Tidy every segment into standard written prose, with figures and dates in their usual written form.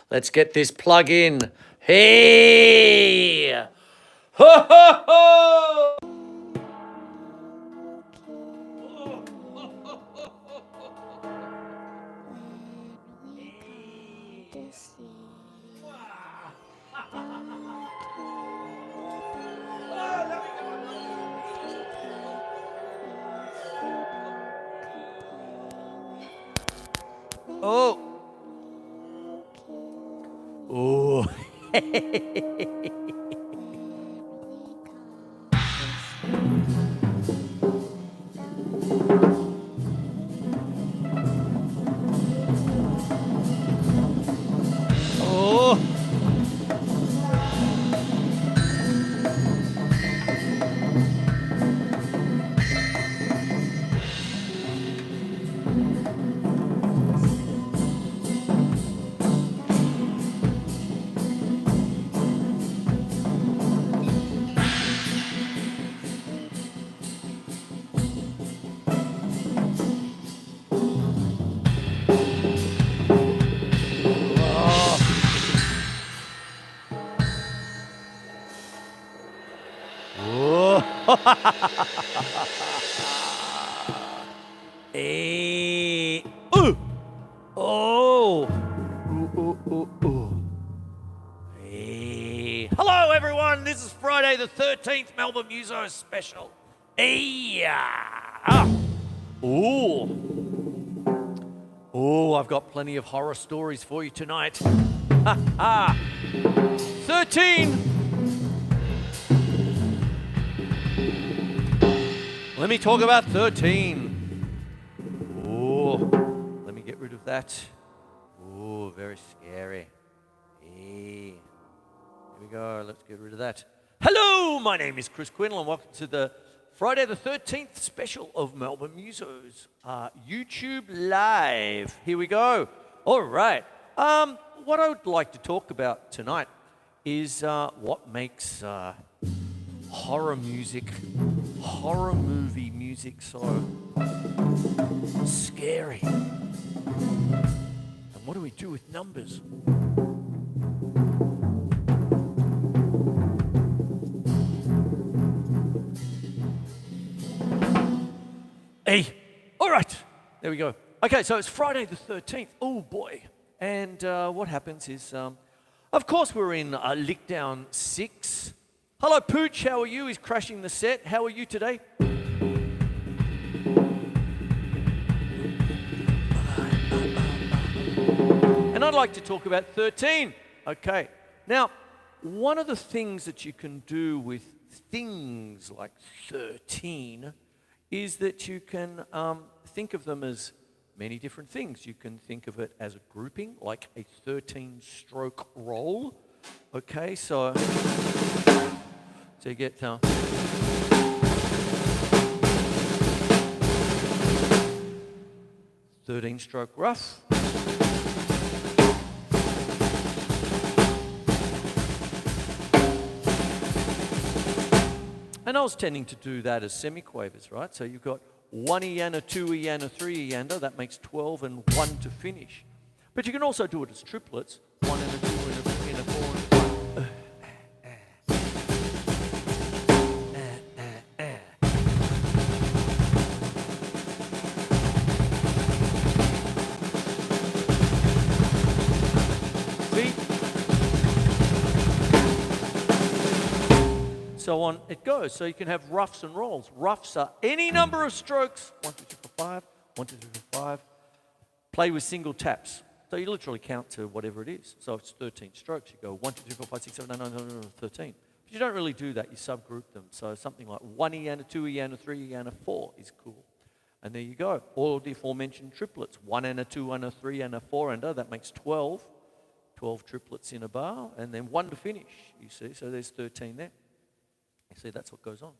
Let's get this plug in. Hey! Ho, ho, ho! Oh. Oh. Oh. Hey. Ooh. Oh. Ooh, ooh, ooh, ooh. Hey. Hello, everyone. This is Friday the 13th, Melbourne Musos special. Hey. Ooh. Oh, I've got plenty of horror stories for you tonight. 13. Let me talk about 13. Oh, let me get rid of that. Oh, very scary. Hey. Here we go. Let's get rid of that. Hello, my name is Chris Quinlan. Welcome to the Friday the 13th special of Melbourne Musos. YouTube Live. Here we go. All right. What I would like to talk about tonight is what makes horror music, horror movie music so scary. And what do we do with numbers? Hey, all right, there we go. Okay, so it's Friday the 13th. Oh boy. And what happens is, of course, we're in Lickdown 6. Hello, Pooch, how are you? He's crashing the set. How are you today? And I'd like to talk about 13. Okay. Now, one of the things that you can do with things like 13 is that you can think of them as many different things. You can think of it as a grouping, like a 13-stroke roll. Okay, so you get 13-stroke rough. And I was tending to do that as semiquavers, right? So you've got 1 Iana, 2 Iana, 3 Iana. That makes 12 and 1 to finish. But you can also do it as triplets. 1 and a 2 and a 3 and a 4 and a 5. So on it goes. So you can have roughs and rolls. Roughs are any number of strokes. 1, 2, 3, 4, 5. 1, 2, 3, 4, 5. Play with single taps. So you literally count to whatever it is. So if it's 13 strokes, you go 1, 2, 3, 4, 5, 6, 7, 8, 9, 10, 11, 13. But you don't really do that. You subgroup them. So something like 1 Iana, 2 Iana, 3 Iana, 4 is cool. And there you go. All the aforementioned triplets. 1 and a 2 and a 3 and a 4 and that makes 12. 12 triplets in a bar. And then 1 to finish, you see. So there's 13 there. You see, that's what goes on.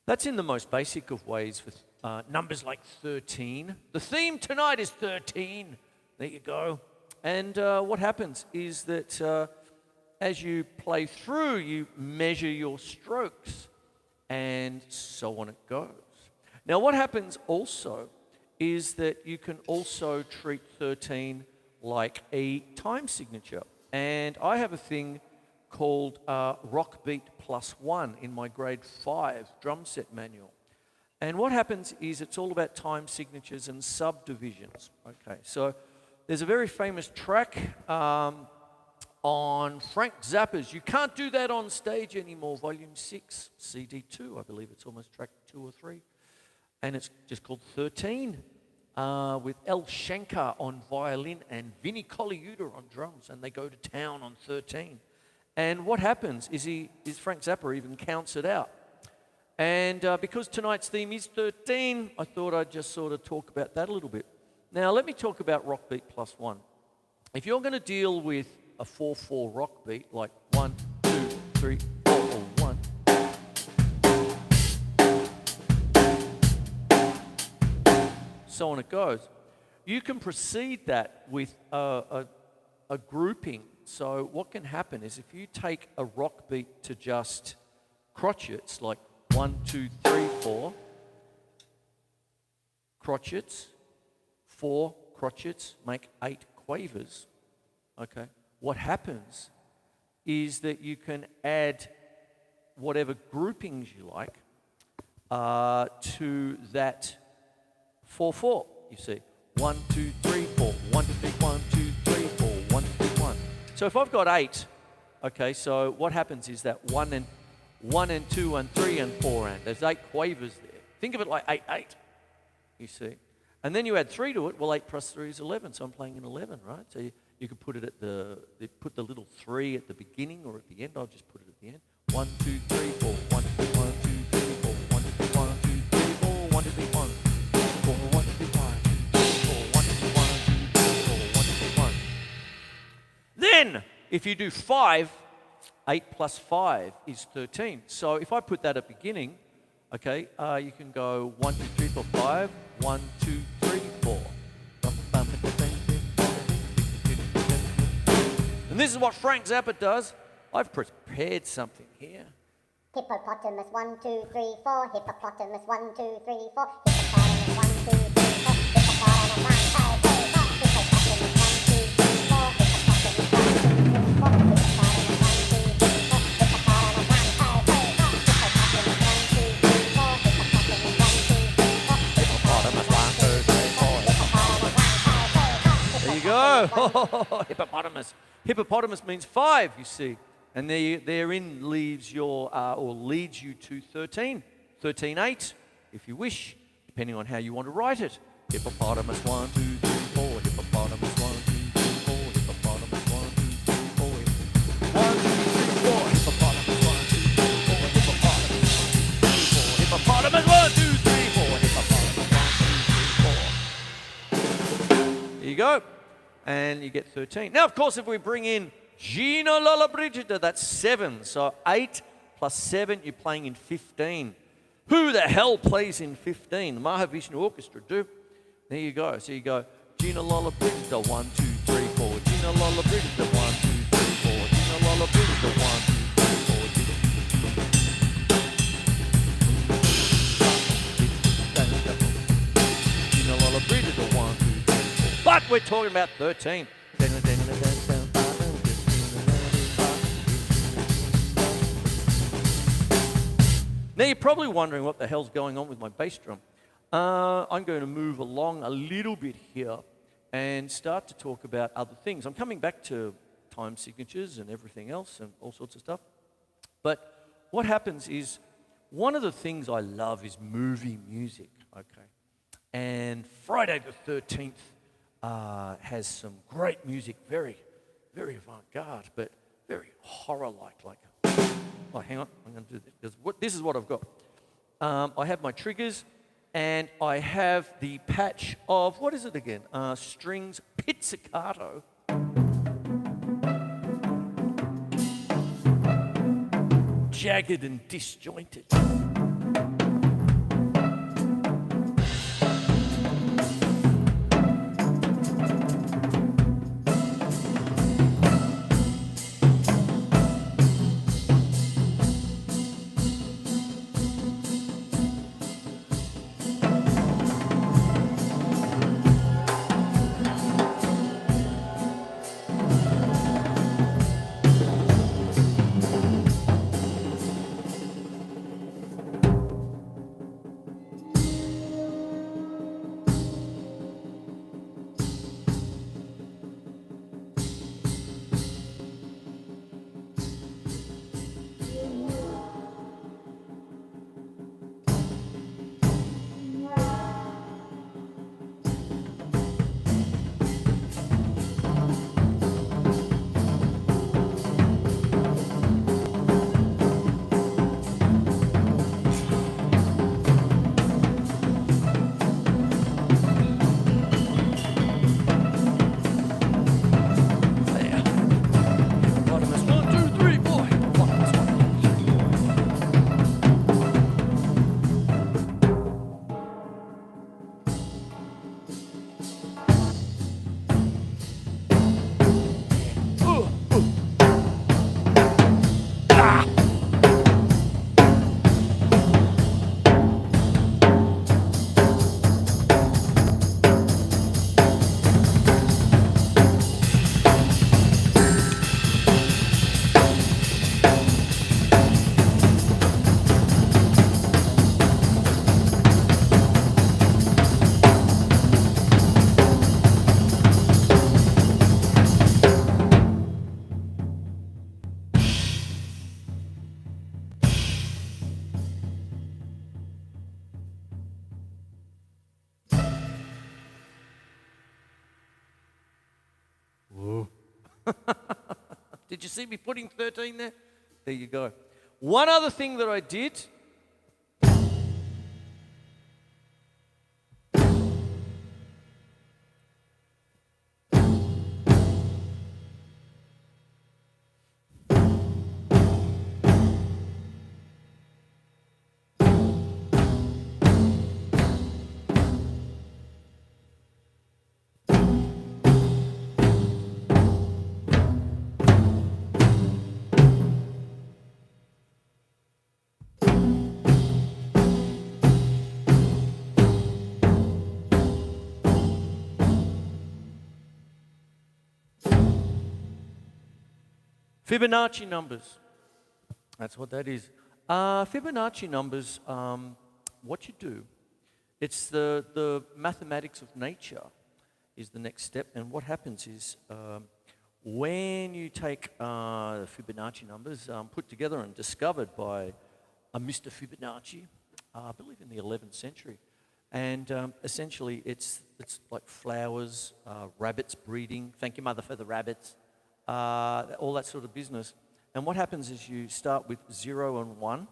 That's in the most basic of ways with numbers like 13. The theme tonight is 13. There you go. And what happens is that as you play through, you measure your strokes, and so on it goes. Now, what happens also is that you can also treat 13 like a time signature. And I have a thing called Rock Beat +1 in my grade 5 drum set manual. And what happens is it's all about time signatures and subdivisions. Okay, so there's a very famous track on Frank Zappa's You Can't Do That on Stage Anymore, Volume 6, CD 2, I believe it's almost track 2 or 3. And it's just called 13, with El Shankar on violin and Vinnie Colaiuta on drums, and they go to town on 13. And what happens is Frank Zappa even counts it out. And because tonight's theme is 13, I thought I'd just sort of talk about that a little bit. Now, let me talk about rock beat +1. If you're going to deal with a 4/4 rock beat, like 1, 2, 3, 4, or 1, so on it goes, you can precede that with a grouping. So what can happen is if you take a rock beat to just crotchets, like 1, 2, 3, 4, crotchets, 4 crotchets make 8 quavers. Okay. What happens is that you can add whatever groupings you like to that 4/4. You see, 1, 2, 3, 4, 1, 2, 3, 1, 2, 3, 4, 1, 2, 3, 1. So if I've got 8, okay, so what happens is that 1 and 2 and 3 and 4 and there's 8 quavers there. Think of it like 8, 8. You see, and then you add 3 to it. Well, 8 plus 3 is 11. So I'm playing an 11, right? So you could put it at put the little 3 at the beginning or at the end. I'll just put it at the end. 1, 2, 3, 4, 1, 2, 1, 2, 3, 4, 1, 2, 1, 2, 3, 4, 1, 2, 3, 1, 4, 1, 2, 3, 1, 2, 4, 1, 2, 3, 1, 2, 3, 4, 1, 2, 3, 1. Then, if you do 5, 8 plus 5 is 13. So if I put that at beginning, okay, you can go 1, 2, 3, 4, 5, 1, 2, 3, 4. And this is what Frank Zappa does. I've prepared something here. Hippopotamus 1, 2, 3, 4. Hippopotamus 1, 2, 3, 4. Hippopotamus 1, 2, 3, 4. Hippopotamus 1, 2, 3, 4. Go. Hippopotamus. Hippopotamus means 5, you see. And therein leaves leads you to 13. 13/8, if you wish, depending on how you want to write it. Hippopotamus 1, 2, 3, 4. Hippopotamus 1, 2, 3, 4. Hippopotamus 1, 2, 3, 4. 1, 2, 3, 4. Hippopotamus 1, 2, 3, 4. Hippopotamus 1, 2, 3, 4. Hippopotamus 1, 2, 3, 4. There you go. And you get 13. Now, of course, if we bring in Gina Lollobrigida, that's 7. So 8 plus 7, you're playing in 15. Who the hell plays in 15? The Mahavishnu Orchestra do. There you go. So you go Gina Lollobrigida, 1, 2, 3, 4. Gina Lollobrigida, 1, 2, 3, 4. Gina Lollobrigida, 1, 2, 3, 4. Gina Lollobrigida, 1, 2, 3, 4. But we're talking about 13. Now you're probably wondering what the hell's going on with my bass drum. I'm going to move along a little bit here and start to talk about other things. I'm coming back to time signatures and everything else and all sorts of stuff. But what happens is, one of the things I love is movie music, okay? And Friday the 13th has some great music, very, very avant-garde, but very horror-like. Oh, hang on, I'm going to do this. This is what I've got. I have my triggers, and I have the patch of, what is it again? Strings pizzicato. Jagged and disjointed. Did you see me putting 13 there? There you go. One other thing that I did. Fibonacci numbers. That's what that is. Fibonacci numbers, what you do, it's the mathematics of nature is the next step. And what happens is when you take Fibonacci numbers put together and discovered by a Mr. Fibonacci, I believe in the 11th century. And essentially it's like flowers, rabbits breeding. Thank you, Mother, for the rabbits. All that sort of business. And what happens is you start with 0 and 1,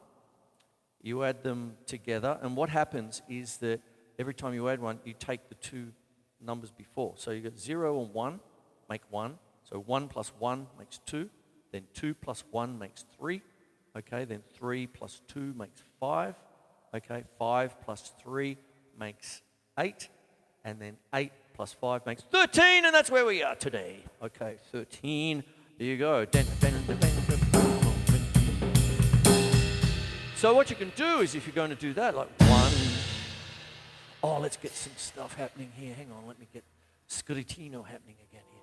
you add them together, and what happens is that every time you add one, you take the two numbers before. So you get 0 and 1 make 1, so 1 plus 1 makes 2, then 2 plus 1 makes 3, okay, then 3 plus 2 makes 5, okay, 5 plus 3 makes 8, and then 8 plus 5 makes 13, and that's where we are today. Okay, 13. There you go. So what you can do is, if you're going to do that, like 1. Oh, let's get some stuff happening here. Hang on, let me get Scritino happening again here.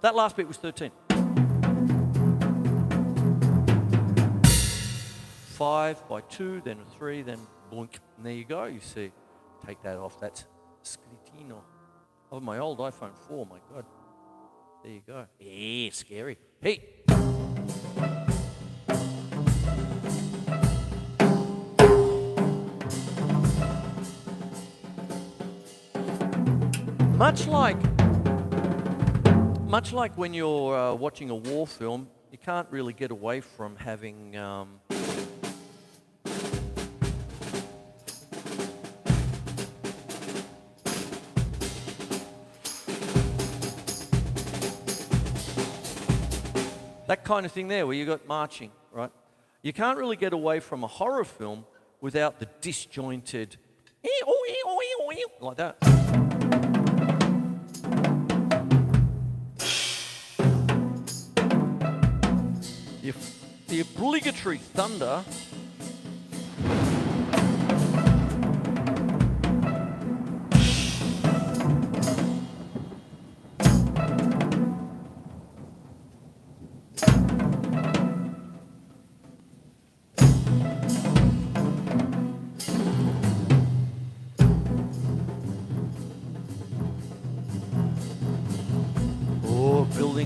That last bit was 13. 5 by 2, then a 3, then blunk. And there you go, you see. Take that off. That's Scritino. Oh, my old iPhone 4, my God. There you go. Yeah, scary. Hey. Much like when you're watching a war film, you can't really get away from having that kind of thing there where you got marching, right? You can't really get away from a horror film without the disjointed like that. The obligatory thunder.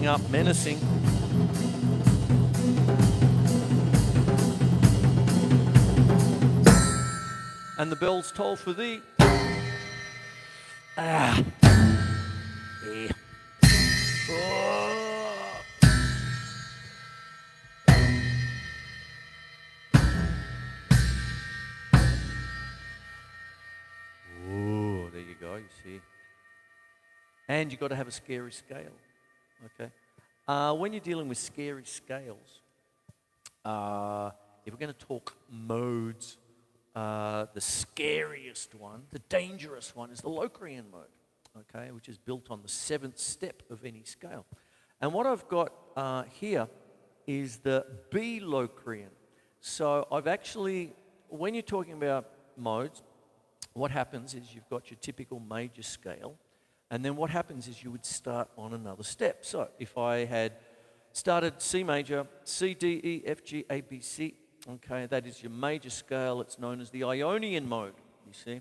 coming up menacing. And the bells toll for thee. Ah. Yeah. Oh. Ooh, there you go, you see. And you've got to have a scary scale, okay? When you're dealing with scary scales, if we're going to talk modes, the scariest one, the dangerous one, is the Locrian mode, okay, which is built on the 7th step of any scale. And what I've got here is the B Locrian. So I've actually, when you're talking about modes, what happens is you've got your typical major scale, and then what happens is you would start on another step. So if I had started C major, C, D, E, F, G, A, B, C, okay, that is your major scale. It's known as the Ionian Mode, you see.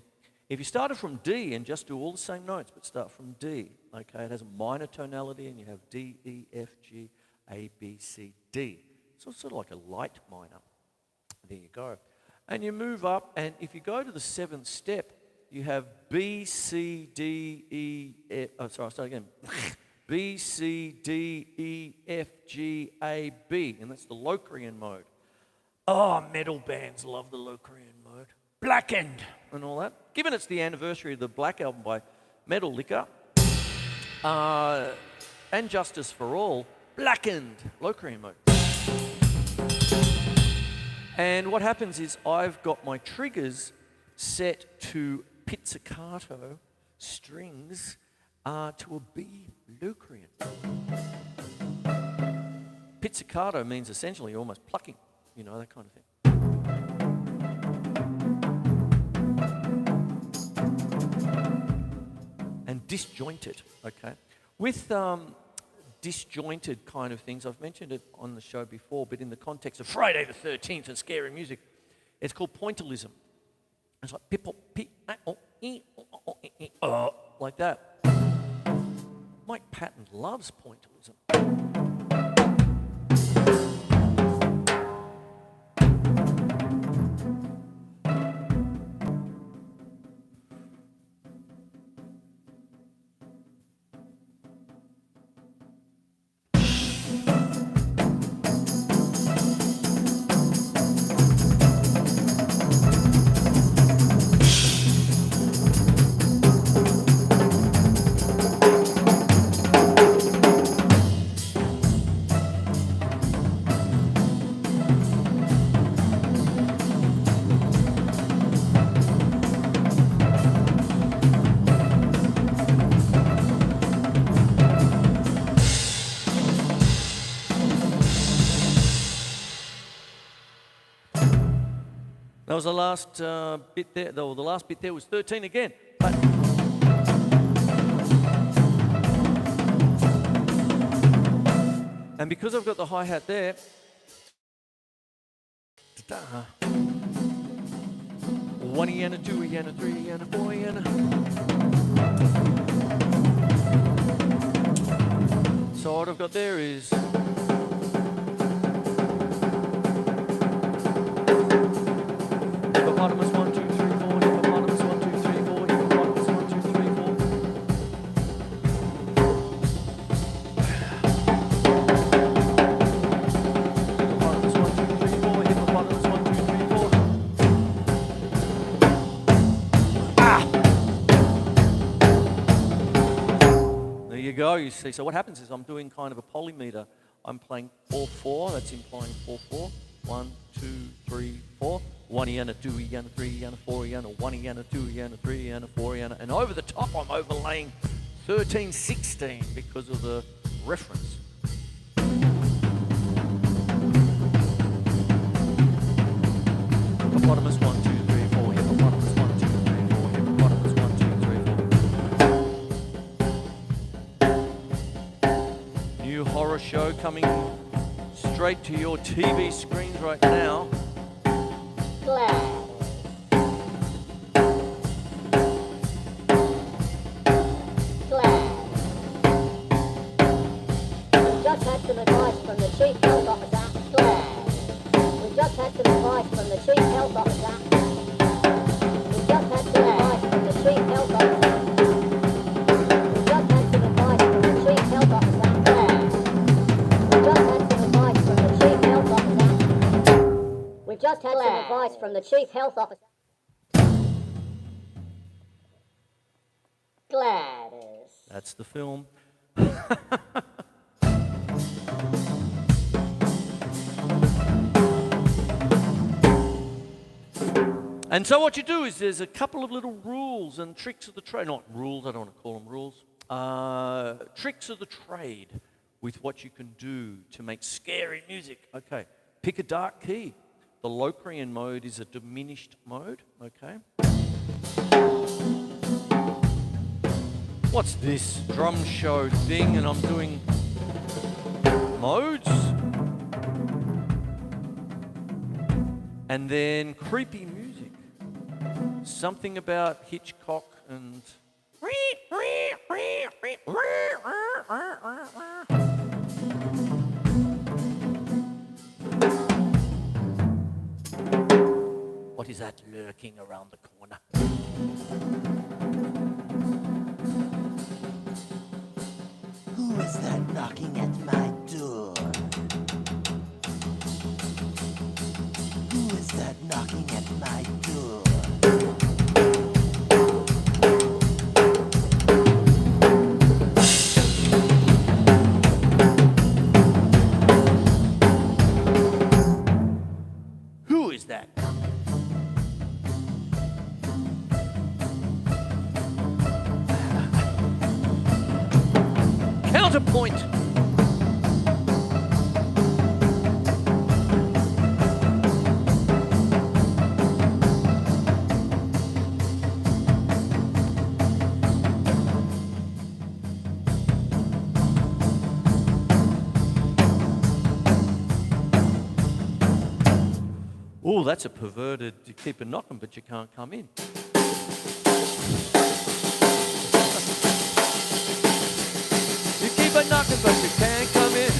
If you started from D and just do all the same notes, but start from D, okay, it has a minor tonality, and you have D, E, F, G, A, B, C, D. So it's sort of like a light minor. There you go. And you move up, and if you go to the 7th step, you have B, C, D, E, F, oh, sorry, I'll start again. B, C, D, E, F, G, A, B, and that's the Locrian mode. Oh, metal bands love the Locrian mode. Blackened and all that. Given it's the anniversary of the Black album by Metal Liquor, and Justice for All, Blackened, Locrian mode. And what happens is I've got my triggers set to pizzicato strings to a B Locrian. Pizzicato means essentially almost plucking, you know, that kind of thing. And disjointed, okay? With disjointed kind of things, I've mentioned it on the show before, but in the context of Friday the 13th and scary music, it's called Pointillism. It's like like that. Mike Patton loves Pointillism. That was the last bit there. The last bit there was 13 again. But and because I've got the hi-hat there, one and a, two and a, three and a, four and a. So what I've got there is. Hippopotamus 1, 2, 3, 4, hippopotamus 1, 2, 3, 4, hippopotamus 1, 2, 3, 4. Hippopotamus 1, 2, 3, 4, hippopotamus 1, 2, 3, 4. Ah! There you go, you see. So what happens is I'm doing kind of a polymeter. I'm playing 4-4, that's implying 4-4. 1, 2, 3, 4. 1 and a 2 and a 3 and a 4 and a 1 and a 2 and a 3 and a 4 and over the top I'm overlaying 13, 16 because of the reference. Hippopotamus 1, 2, 3, 4. Hippopotamus 1, 2, 3, 4. Hippopotamus 1, 2, 3, 4. New horror show coming straight to your TV screens right now. health officer. We just had some advice from the chief health officer. We just had some advice from the chief health officer. We just had some advice from the chief health officer. We've just had some advice from the chief health officer. Gladys. That's the film. And so what you do is there's a couple of little rules and tricks of the trade. Not rules, I don't want to call them rules. Tricks of the trade with what you can do to make scary music. Okay, pick a dark key. The Locrian mode is a diminished mode, okay? What's this drum show thing? And I'm doing modes. And then creepy music. Something about Hitchcock and... What is that lurking around the corner? Who is that knocking at my door? Who is that knocking at my door? Who is that? Counterpoint. Oh, that's a perverted, you keep it knocking, but you can't come in. You keep it knocking, but you can't come in.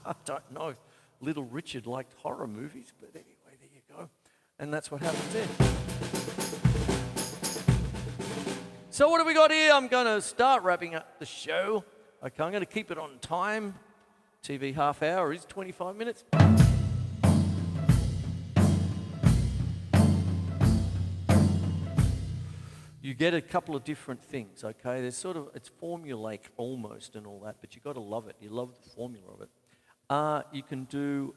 I don't know. Little Richard liked horror movies, but anyway, there you go. And that's what happens there. So what have we got here? I'm going to start wrapping up the show. Okay, I'm going to keep it on time. TV half hour is 25 minutes. You get a couple of different things, okay? There's sort of, it's formulaic almost and all that, but you got to love it. You love the formula of it. You can do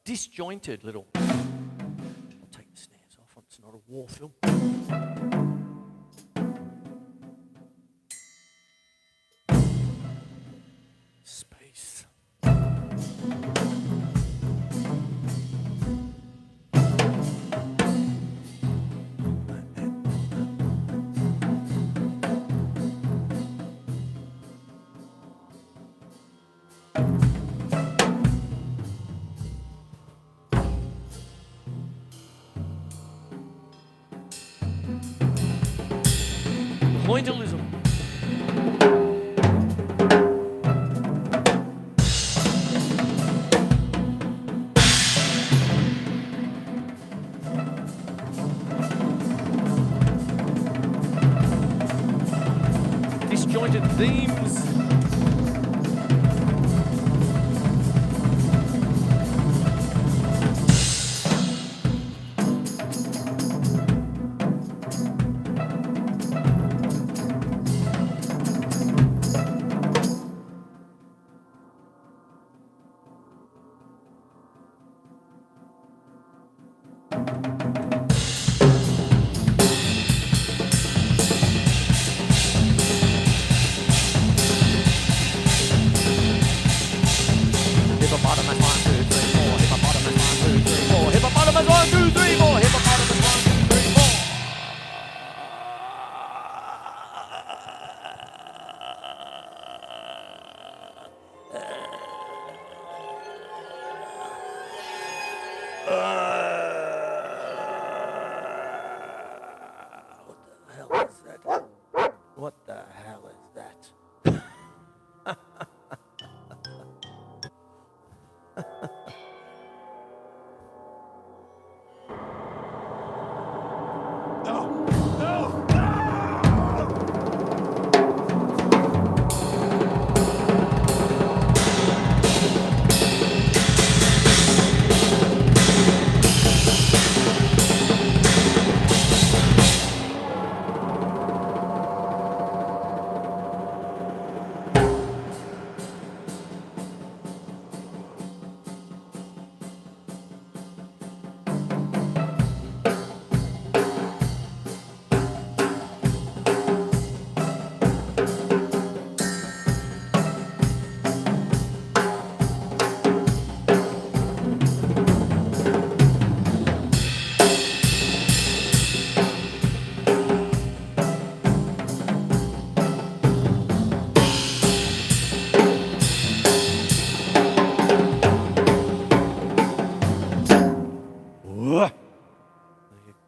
disjointed little... I'll take the snares off. It's not a war film. Space. Pointillism. Disjointed themes. hell is that?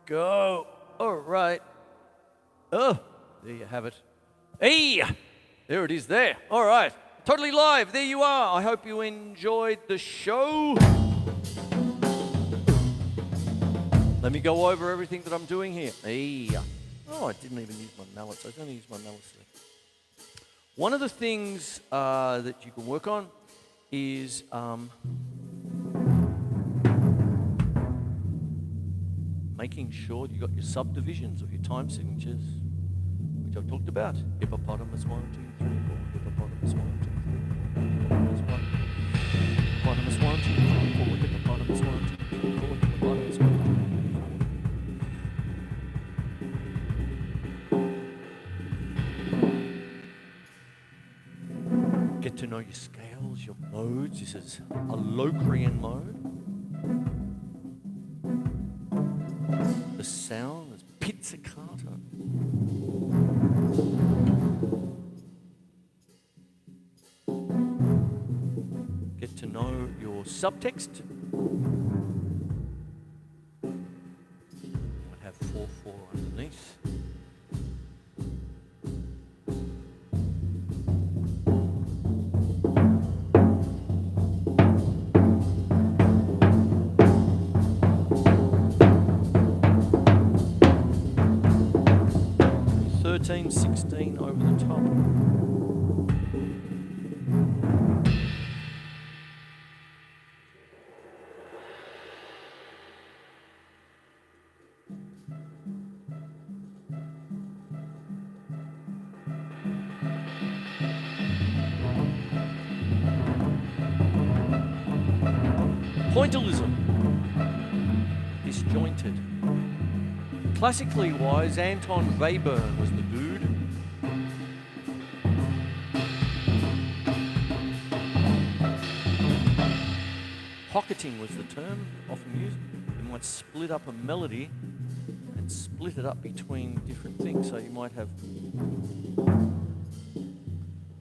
Go. All right. Oh, there you have it. Hey, there it is there. All right. Totally live. There you are. I hope you enjoyed the show. Let me go over everything that I'm doing here. Hey. Oh, I didn't even use my mallets. I was only use my mallets today. One of the things that you can work on is making sure you got your subdivisions of your time signatures, which I've talked about. Hippopotamus 1, 2, 3, 4. Hippopotamus 1, 2, 3, 4. Hippopotamus 1, 2, 3, 4. Hippopotamus 1, 2, 3, 4. Hippopotamus 1, 2, 3, 4. Get to know your scales, your modes. This is a Locrian mode. The sound is pizzicato. Get to know your subtext. Might have 4/4 underneath. $13, $16 over the top. Pointillism. Disjointed. Classically wise, Anton Webern was the dude. Pocketing was the term often used. You might split up a melody and split it up between different things. So you might have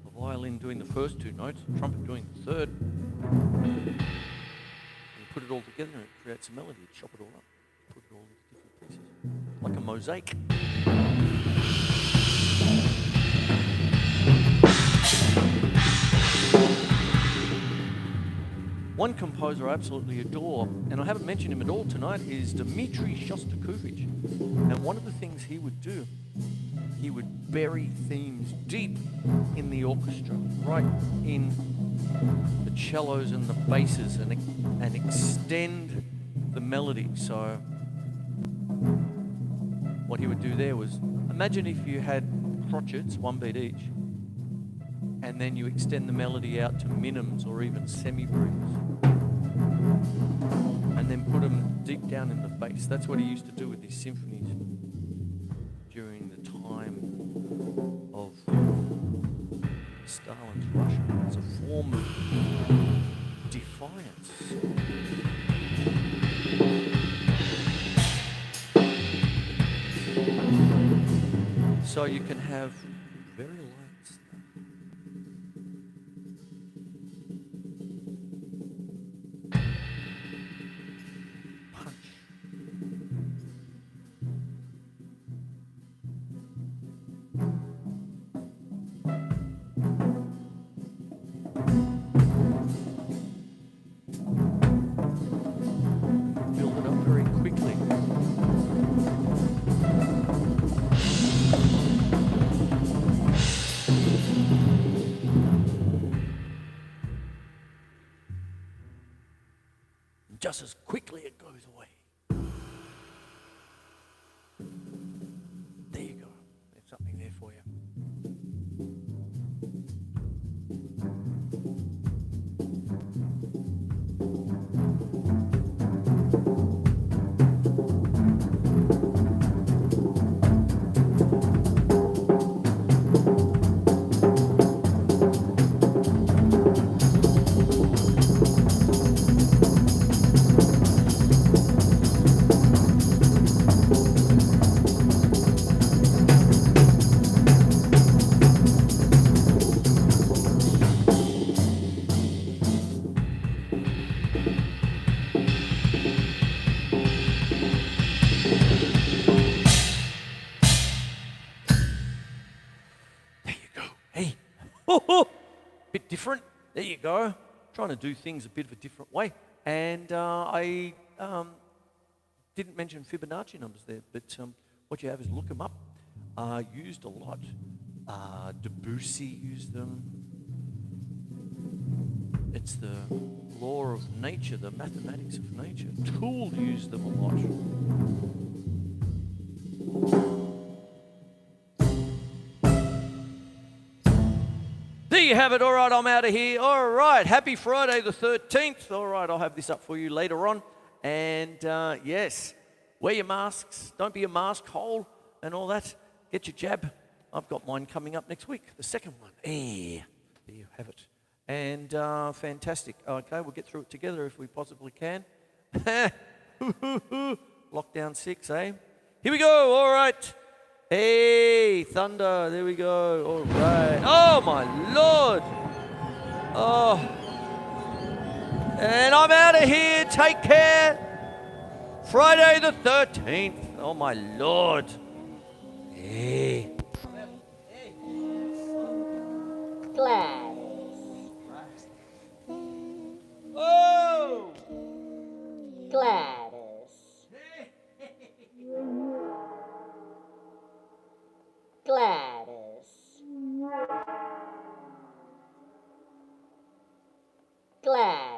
a violin doing the first two notes, a trumpet doing the third. And put it all together and it creates a melody. Chop it all up, put it all into different pieces. Like a mosaic. One composer I absolutely adore, and I haven't mentioned him at all tonight, is Dmitry Shostakovich. And one of the things he would do, he would bury themes deep in the orchestra, right in the cellos and the basses, and extend the melody. So what he would do there was, imagine if you had crotchets, one beat each, and then you extend the melody out to minims or even semi-breathes, and then put them deep down in the bass. That's what he used to do with his symphonies during the time of Stalin's Russia. It's a form of defiance. So you can have very light stuff. Punch. just as quickly it goes away. There you go. There's something there for you. Bit different. There you go. Trying to do things a bit of a different way. And I didn't mention Fibonacci numbers there, but what you have is look them up. Used a lot. Debussy used them. It's the law of nature, the mathematics of nature. Toole used them a lot. There you have it. All right, I'm out of here. All right, happy Friday the 13th. All right, I'll have this up for you later on. And yes, wear your masks. Don't be a mask hole and all that. Get your jab. I've got mine coming up next week, the second one. There you have it. And fantastic. Okay, we'll get through it together if we possibly can. Lockdown 6, eh? Here we go. All right. Hey, thunder, there we go. All right. Oh, my Lord. Oh. And I'm out of here. Take care. Friday the 13th. Oh, my Lord. Hey. Gladys. Oh. Gladys. Gladys. Gladys.